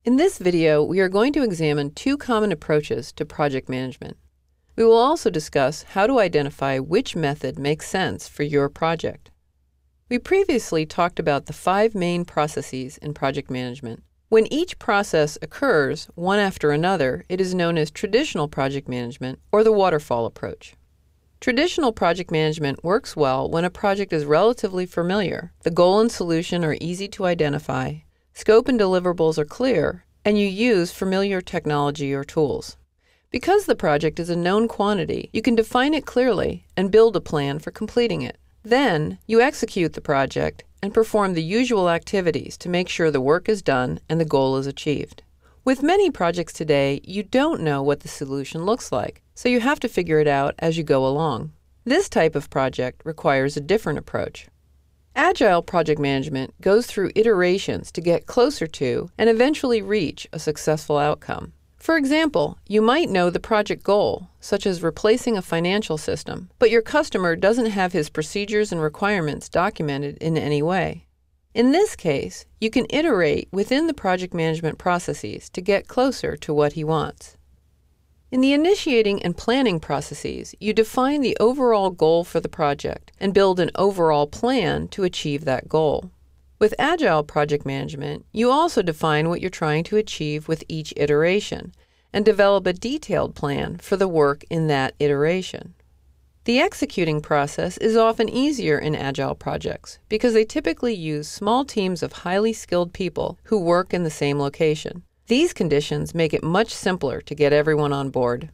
In this video, we are going to examine two common approaches to project management. We will also discuss how to identify which method makes sense for your project. We previously talked about the 5 main processes in project management. When each process occurs one after another, it is known as traditional project management or the waterfall approach. Traditional project management works well when a project is relatively familiar, the goal and solution are easy to identify, scope and deliverables are clear, and you use familiar technology or tools. Because the project is a known quantity, you can define it clearly and build a plan for completing it. Then, you execute the project and perform the usual activities to make sure the work is done and the goal is achieved. With many projects today, you don't know what the solution looks like, so you have to figure it out as you go along. This type of project requires a different approach. Agile project management goes through iterations to get closer to and eventually reach a successful outcome. For example, you might know the project goal, such as replacing a financial system, but your customer doesn't have his procedures and requirements documented in any way. In this case, you can iterate within the project management processes to get closer to what he wants. In the initiating and planning processes, you define the overall goal for the project and build an overall plan to achieve that goal. With Agile project management, you also define what you're trying to achieve with each iteration and develop a detailed plan for the work in that iteration. The executing process is often easier in Agile projects because they typically use small teams of highly skilled people who work in the same location. These conditions make it much simpler to get everyone on board.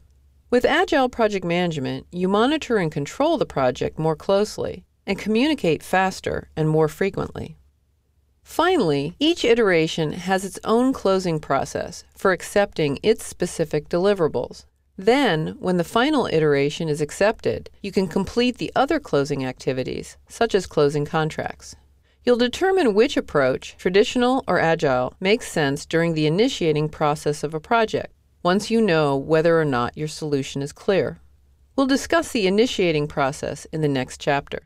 With Agile project management, you monitor and control the project more closely and communicate faster and more frequently. Finally, each iteration has its own closing process for accepting its specific deliverables. Then, when the final iteration is accepted, you can complete the other closing activities, such as closing contracts. You'll determine which approach, traditional or agile, makes sense during the initiating process of a project, once you know whether or not your solution is clear. We'll discuss the initiating process in the next chapter.